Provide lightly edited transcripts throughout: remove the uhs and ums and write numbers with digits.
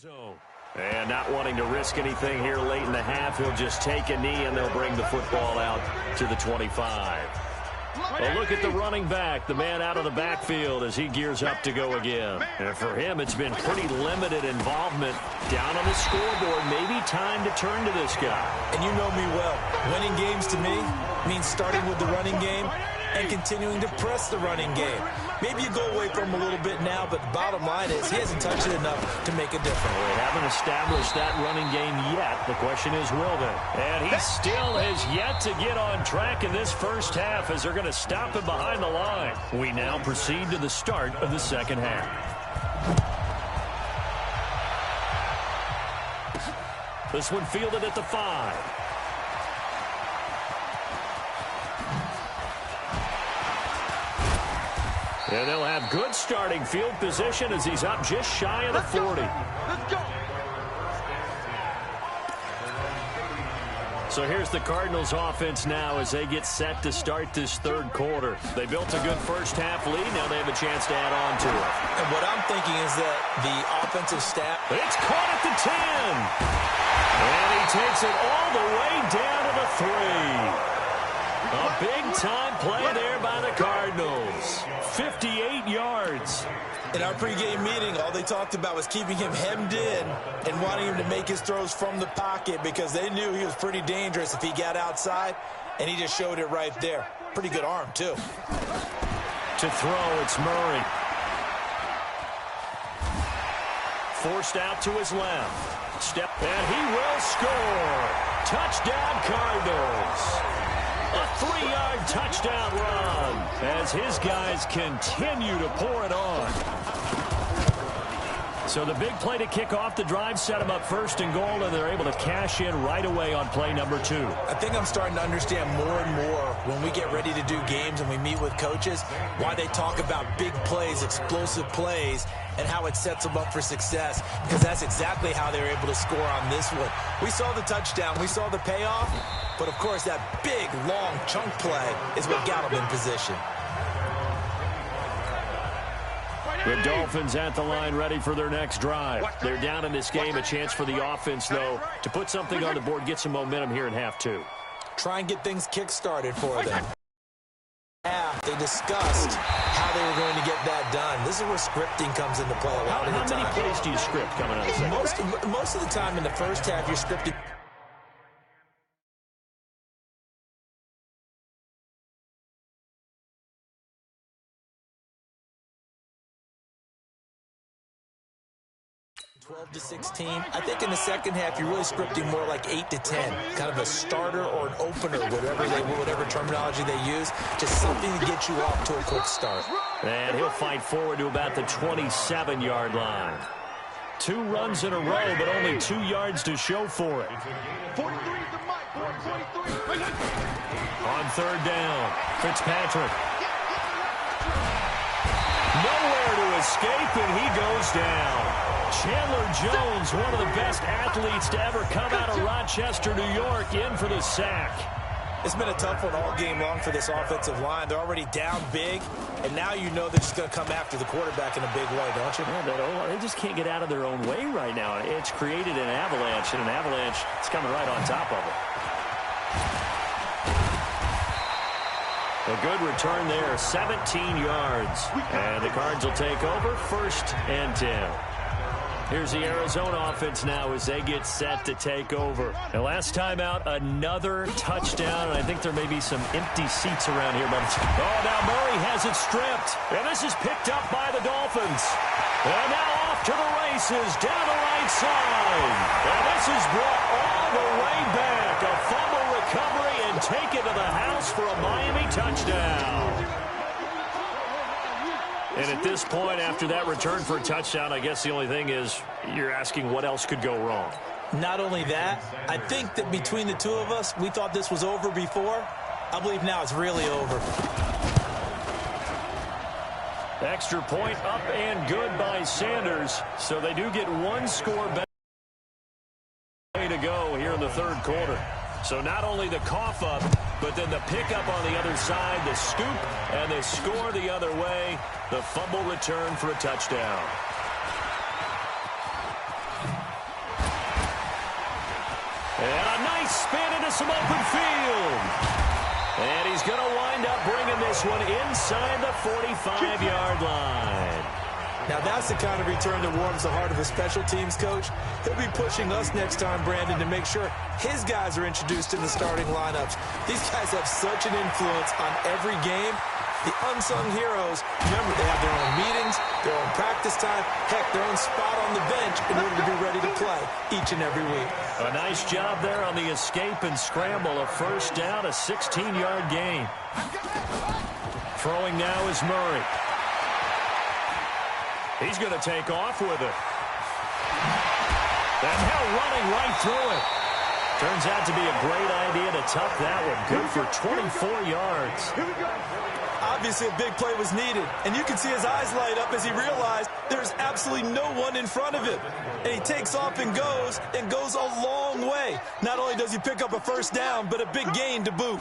zone. And not wanting to risk anything here late in the half, he'll just take a knee and they'll bring the football out to the 25. Well, look at the running back, the man out of the backfield as he gears up to go again. And for him, it's been pretty limited involvement down on the scoreboard. Maybe time to turn to this guy. And you know me well. Winning games to me means starting with the running game and continuing to press the running game. Maybe you go away from him a little bit now, but the bottom line is he hasn't touched it enough to make a difference. Well, they haven't established that running game yet. The question is, will they? And he still has yet to get on track in this first half as they're going to stop him behind the line. We now proceed to the start of the second half. This one fielded at the 5. And they'll have good starting field position as he's up just shy of the 40. Let's go. So here's the Cardinals offense now as they get set to start this third quarter. They built a good first half lead. Now they have a chance to add on to it. And what I'm thinking is that the offensive staff... It's caught at the 10. And he takes it all the way down to the 3. A big-time play there by the Cardinals. 58 yards. In our pregame meeting, all they talked about was keeping him hemmed in and wanting him to make his throws from the pocket because they knew he was pretty dangerous if he got outside, and he just showed it right there. Pretty good arm, too. To throw, it's Murray. Forced out to his left. Step, and he will score. Touchdown, Cardinals. A 3-yard touchdown run as his guys continue to pour it on. So the big play to kick off the drive set them up first and goal, and they're able to cash in right away on play number 2. I think I'm starting to understand more and more when we get ready to do games and we meet with coaches why they talk about big plays, explosive plays, and how it sets them up for success, because that's exactly how they were able to score on this one. We saw the touchdown. We saw the payoff. But, of course, that big, long chunk play is what got them in position. The Dolphins at the line ready for their next drive. They're down in this game. A chance for the offense, though, to put something on the board, get some momentum here in half 2. Try and get things kick-started for them. They discussed how they were going to get that done. This is where scripting comes into play a lot of the time. How many plays do you script coming out of the second? Most of the time in the first half, you're scripting. to 16. I think in the second half, you're really scripting more like 8 to 10, kind of a starter or an opener, whatever terminology they use, just something to get you off to a quick start. And he'll fight forward to about the 27-yard line. 2 runs in a row, but only 2 yards to show for it. On third down, Fitzpatrick. Nowhere to escape, and he goes down. Chandler Jones, one of the best athletes to ever come out of Rochester, New York, in for the sack. It's been a tough one all game long for this offensive line. They're already down big, and now you know they're just going to come after the quarterback in a big way, don't you? Yeah, they just can't get out of their own way right now. It's created an avalanche, and an avalanche is coming right on top of it. A good return there, 17 yards. And the Cards will take over, 1st and 10. Here's the Arizona offense now as they get set to take over. The last time out, another touchdown, and I think there may be some empty seats around here. But oh, now Murray has it stripped, and this is picked up by the Dolphins. And now off to the races, down the right side. And this is brought all the way back. A fumble recovery and take it to the house for a Miami touchdown. And at this point, after that return for a touchdown, I guess the only thing is you're asking what else could go wrong. Not only that, I think that between the two of us, we thought this was over before. I believe now it's really over. Extra point up and good by Sanders. So they do get one score back. Way to go here in the third quarter. So not only the cough up, but then the pickup on the other side, the scoop, and the score the other way. The fumble return for a touchdown. And a nice spin into some open field. And he's going to wind up bringing this one inside the 45-yard line. Now that's the kind of return that warms the heart of a special teams coach. He'll be pushing us next time, Brandon, to make sure his guys are introduced in the starting lineups. These guys have such an influence on every game. The unsung heroes, remember, they have their own meetings, their own practice time, heck, their own spot on the bench in order to be ready to play each and every week. A nice job there on the escape and scramble. A first down, a 16-yard gain. Throwing now is Murray. He's going to take off with it. And now running right through it. Turns out to be a great idea to tuck that one. Good for 24 yards. Obviously, a big play was needed, and you can see his eyes light up as he realized there's absolutely no one in front of him. And he takes off and goes a long way. Not only does he pick up a first down, but a big gain to boot.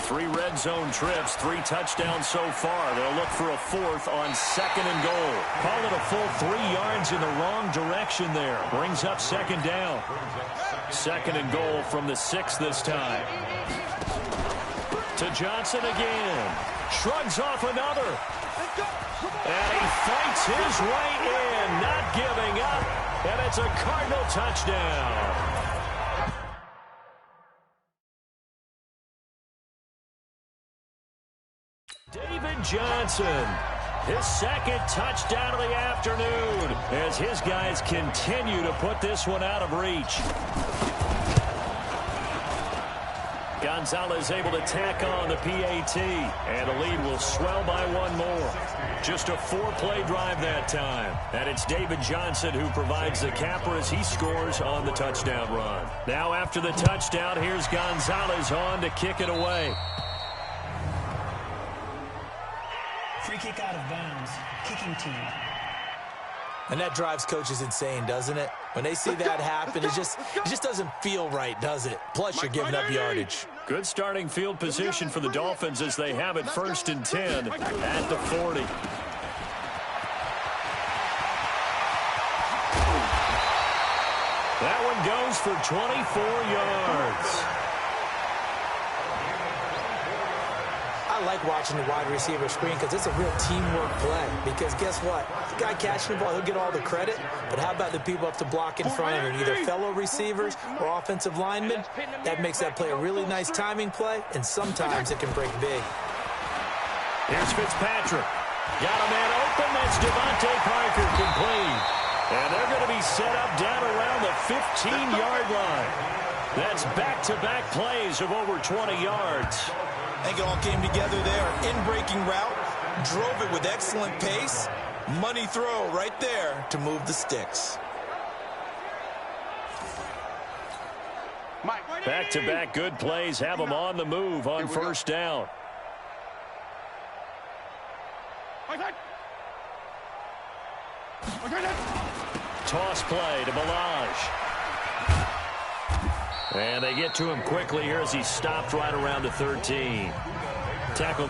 3 red zone trips, 3 touchdowns so far. They'll look for a 4th on 2nd and goal. Call it a full 3 yards in the wrong direction there. Brings up 2nd down. 2nd and goal from the 6 this time. To Johnson again. Shrugs off another. And he fights his way in, not giving up. And it's a Cardinal touchdown. David Johnson, his 2nd touchdown of the afternoon as his guys continue to put this one out of reach. Gonzalez able to tack on the PAT, and the lead will swell by 1 more. Just a 4-play drive that time, and it's David Johnson who provides the capper as he scores on the touchdown run. Now after the touchdown, here's Gonzalez on to kick it away. Free kick out of bounds. Kicking team. And that drives coaches insane, doesn't it? When they see that happen, it just doesn't feel right, does it? Plus, you're giving up yardage. Good starting field position for the Dolphins as they have it 1st and 10 at the 40. That one goes for 24 yards. I like watching the wide receiver screen because it's a real teamwork play. Because guess what? The guy catching the ball, he'll get all the credit. But how about the people up to block in front of him, either fellow receivers or offensive linemen? That makes that play a really nice timing play, and sometimes it can break big. Here's Fitzpatrick. Got a man open. That's Devontae Parker complete. And they're going to be set up down around the 15-yard line. That's back-to-back plays of over 20 yards. I think it all came together there. In-breaking route, drove it with excellent pace. Money throw right there to move the sticks. Back-to-back good plays have them on the move on 1st down. Toss play to Balaj. And they get to him quickly here as he stopped right around the 13. Tackle.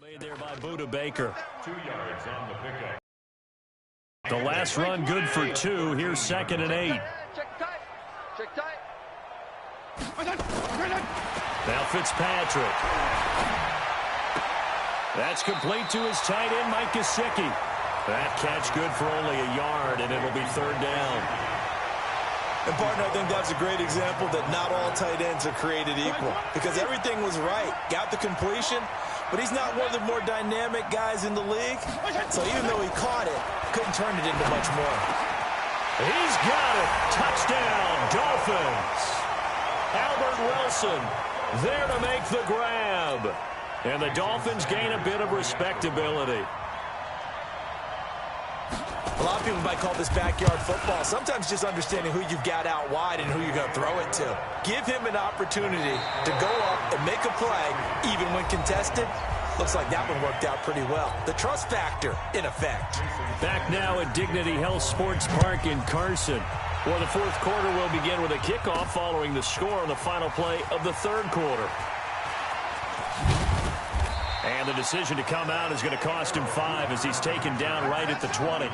Made there by Buda Baker. 2 yards on the pickup. The last run good for 2. Here's 2nd and 8. Check tight. Check tight. Now Fitzpatrick. That's complete to his tight end, Mike Gesicki. That catch good for only a yard, and it'll be third down. And, partner, I think that's a great example that not all tight ends are created equal because everything was right. Got the completion, but he's not one of the more dynamic guys in the league. So even though he caught it, couldn't turn it into much more. He's got it. Touchdown, Dolphins. Albert Wilson there to make the grab. And the Dolphins gain a bit of respectability. A lot of people might call this backyard football. Sometimes just understanding who you've got out wide and who you're going to throw it to. Give him an opportunity to go up and make a play, even when contested. Looks like that one worked out pretty well. The trust factor, in effect. Back now at Dignity Health Sports Park in Carson, where the fourth quarter will begin with a kickoff following the score on the final play of the third quarter. And the decision to come out is going to cost him 5 as he's taken down right at the 20.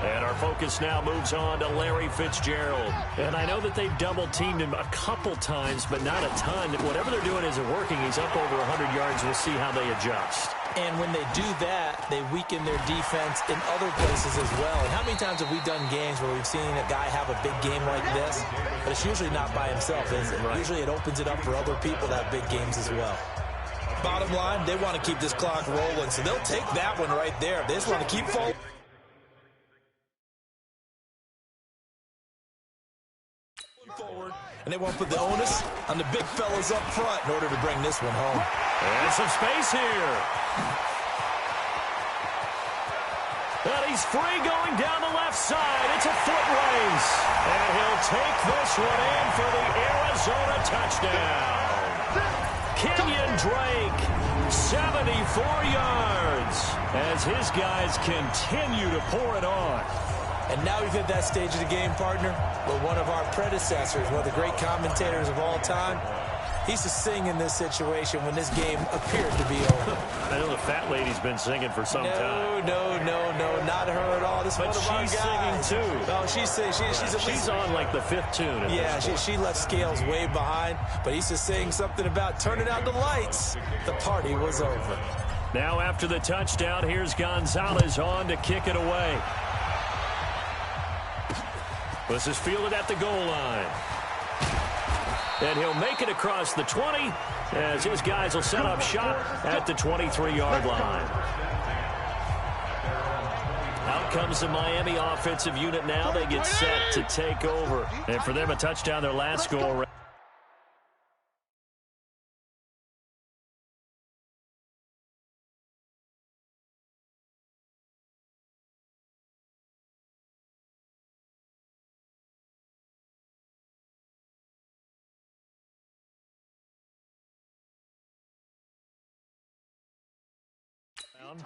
And our focus now moves on to Larry Fitzgerald. And I know that they've double-teamed him a couple times, but not a ton. Whatever they're doing isn't working. He's up over 100 yards. We'll see how they adjust. And when they do that, they weaken their defense in other places as well. And how many times have we done games where we've seen a guy have a big game like this? But it's usually not by himself, is it? Right. Usually it opens it up for other people to have big games as well. Bottom line, they want to keep this clock rolling, so they'll take that one right there. They just want to keep forward. And they want to put the onus on the big fellas up front in order to bring this one home. And some space here. And he's free going down the left side. It's a foot race. And he'll take this one in for the Arizona touchdown. Kenyon Drake, 74 yards, as his guys continue to pour it on. And now we've hit that stage of the game, partner, where one of our predecessors, one of the great commentators of all time, he used to sing in this situation when this game appeared to be over. I know the fat lady's been singing for some time. No, not her at all. This is one of our guys. She's singing too. Oh, she's singing. She's on like the 5th tune. Yeah, she left Scales way behind, but he used to sing something about turning out the lights. The party was over. Now after the touchdown, here's Gonzalez on to kick it away. This is fielded at the goal line. And he'll make it across the 20 as his guys will set up shop at the 23-yard line. Out comes the Miami offensive unit now. They get set to take over. And for them, a touchdown, their last goal.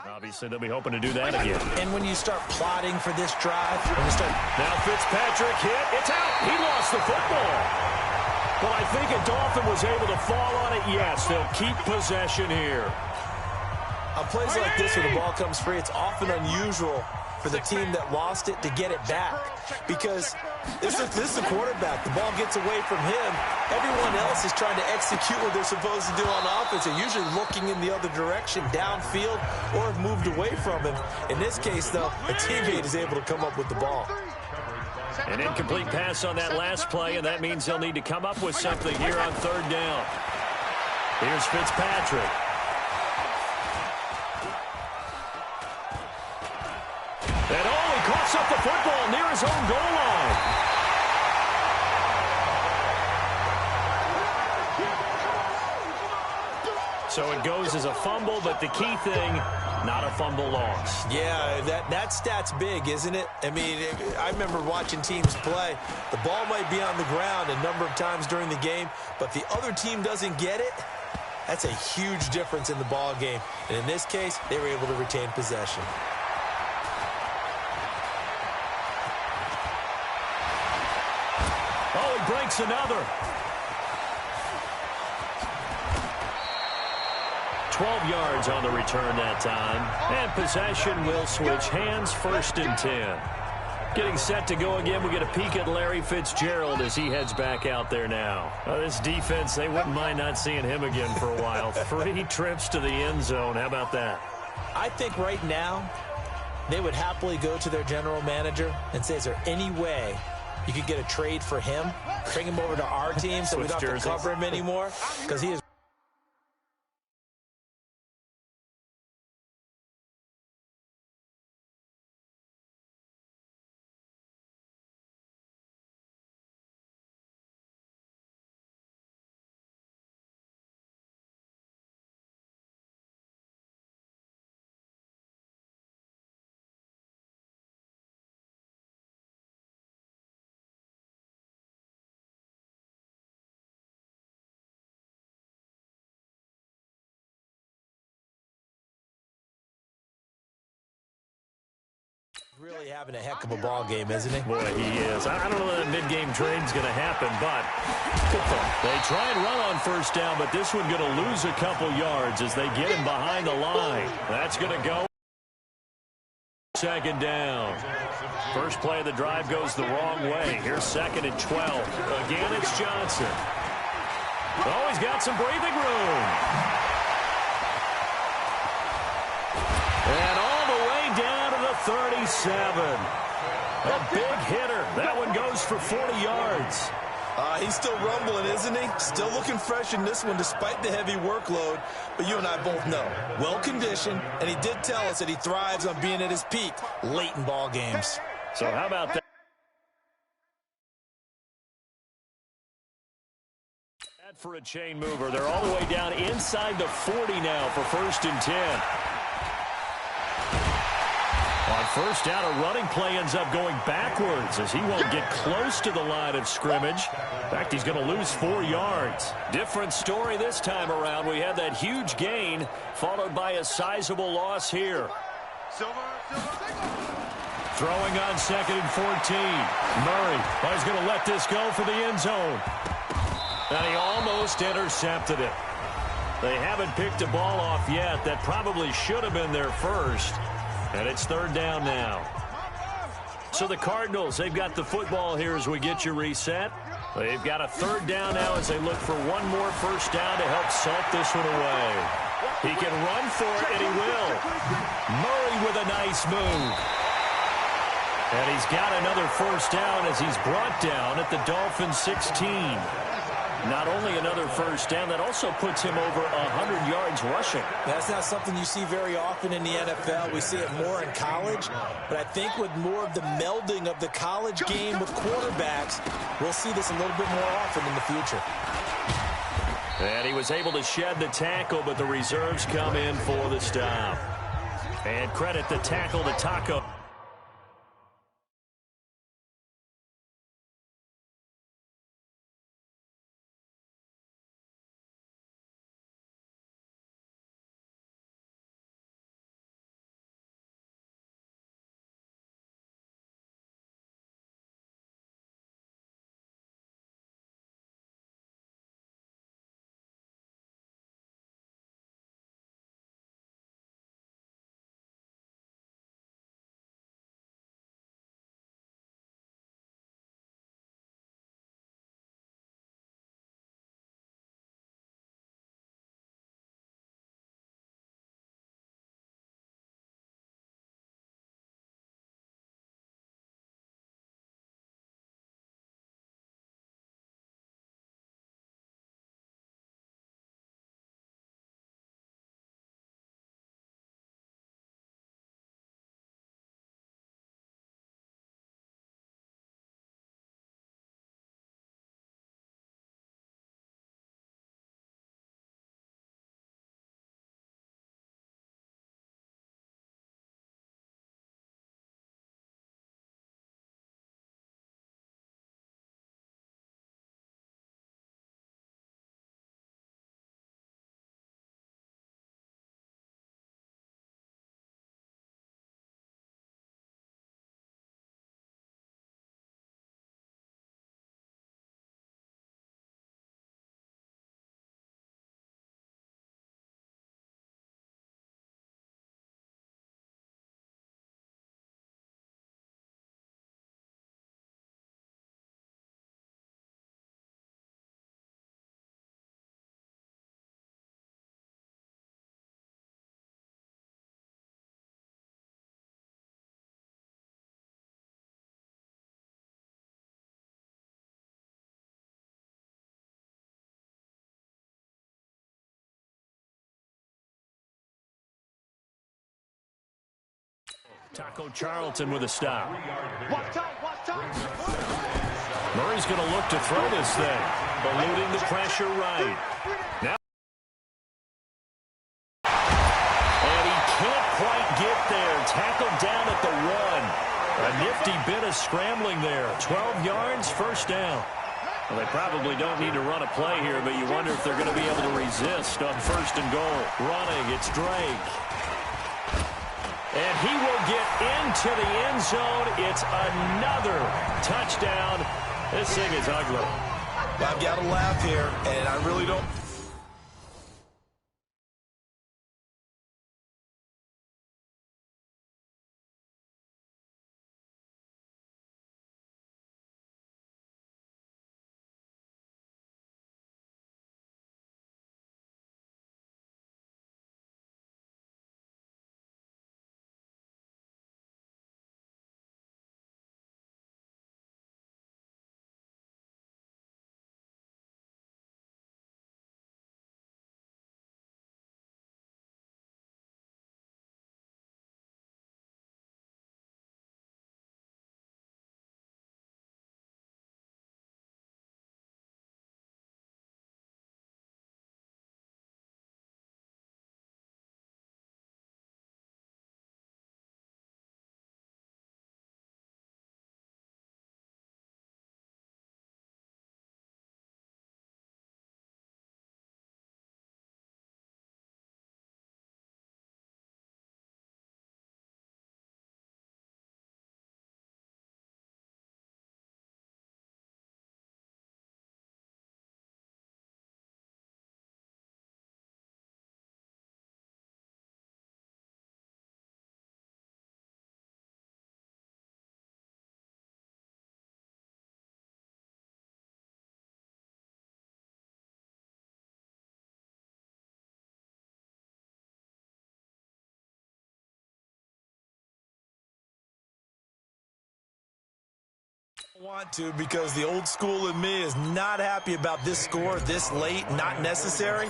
Obviously, they'll be hoping to do that again. And when you start plotting for this drive, now Fitzpatrick hit. It's out. He lost the football. Well, I think a Dolphin was able to fall on it. Yes, they'll keep possession here. On plays like this where the ball comes free, it's often unusual for the team that lost it to get it back. Because this is the quarterback. The ball gets away from him. Everyone else is trying to execute what they're supposed to do on offense. They're usually looking in the other direction, downfield, or have moved away from him. In this case, though, a teammate is able to come up with the ball. An incomplete pass on that last play, and that means they'll need to come up with something here on third down. Here's Fitzpatrick. And he coughs up the football near his own goal line. So it goes as a fumble, but the key thing, not a fumble loss. Yeah, that stat's big, isn't it? I mean, I remember watching teams play. The ball might be on the ground a number of times during the game, but the other team doesn't get it. That's a huge difference in the ball game. And in this case, they were able to retain possession. Oh, he breaks another. 12 yards on the return that time. And possession will switch hands, 1st and 10. Getting set to go again. We get a peek at Larry Fitzgerald as he heads back out there now. This defense, they wouldn't mind not seeing him again for a while. 3 trips to the end zone. How about that? I think right now they would happily go to their general manager and say, is there any way you could get a trade for him? Bring him over to our team so we don't have to cover him anymore? Because he is really having a heck of a ball game, isn't he? Boy, he is. I don't know that mid-game trade's going to happen, but good thought. They try and run on first down, but this one going to lose a couple yards as they get him behind the line. That's going to go. Second down. First play of the drive goes the wrong way. Here's 2nd and 12. Again, it's Johnson. Oh, he's got some breathing room. And all the way down to the 37. A big hitter. That one goes for 40 yards. He's still rumbling, isn't he? Still looking fresh in this one despite the heavy workload. But you and I both know, well-conditioned, and he did tell us that he thrives on being at his peak late in ball games. So how about that? For a chain mover. They're all the way down inside the 40 now for 1st and 10. On first down, a running play ends up going backwards as he won't get close to the line of scrimmage. In fact, he's going to lose 4 yards. Different story this time around. We had that huge gain followed by a sizable loss here. Throwing on 2nd and 14. Murray is going to let this go for the end zone. And he almost intercepted it. They haven't picked a ball off yet. That probably should have been their first. And it's 3rd down now. So the Cardinals, they've got the football here as we get you reset. They've got a 3rd down now as they look for one more first down to help salt this one away. He can run for it, and he will. Murray with a nice move. And he's got another first down as he's brought down at the Dolphins' 16. Not only another first down, that also puts him over 100 yards rushing. That's not something you see very often in the NFL. We see it more in college. But I think with more of the melding of the college game with quarterbacks, we'll see this a little bit more often in the future. And he was able to shed the tackle, but the reserves come in for the stop. And credit the tackle to Taco. Taco Charlton with a stop. Murray's going to look to throw this thing, eluding the pressure right. Now, and he can't quite get there. Tackled down at the 1. A nifty bit of scrambling there. 12 yards, first down. Well, they probably don't need to run a play here, but you wonder if they're going to be able to resist on first and goal. Running, it's Drake. And he will get into the end zone. It's another touchdown. This thing is ugly. I've got to laugh here, and I really don't. Want to, because the old school in me is not happy about this score this late, not necessary.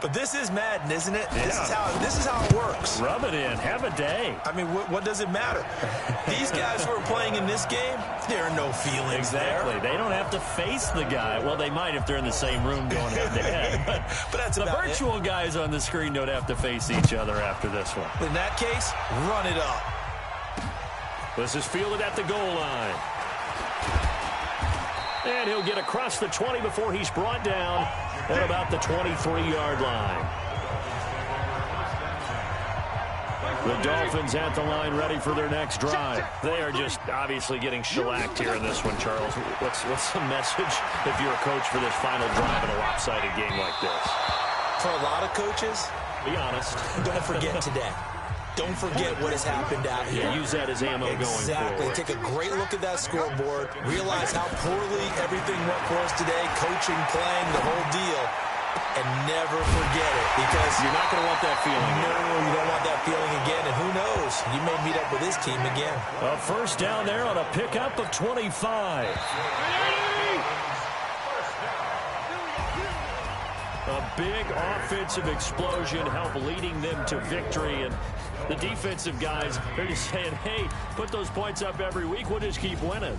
But this is Madden, isn't it? Yeah. This is how it works. Rub it in. Have a day. I mean, what does it matter? These guys who are playing in this game, there are no feelings exactly. there. They don't have to face the guy. Well, they might if they're in the same room going head-to-head. But that's the about virtual it. Guys on the screen don't have to face each other after this one. In that case, run it up. This is fielded at the goal line. And he'll get across the 20 before he's brought down at about the 23-yard line. The Dolphins at the line, ready for their next drive. They are just obviously getting shellacked here in this one, Charles. What's the message if you're a coach for this final drive in a lopsided game like this? For a lot of coaches, be honest. Don't forget today. Don't forget what has happened out here. Yeah, use that as ammo going forward. Exactly. Take a great look at that scoreboard. Realize how poorly everything went for us today. Coaching, playing, the whole deal. And never forget it. Because you're not going to want that feeling. No, you don't want that feeling again. And who knows? You may meet up with this team again. A first down there on a pickup of 25. A big offensive explosion helped leading them to victory. And the defensive guys, they're just saying, hey, put those points up every week. We'll just keep winning.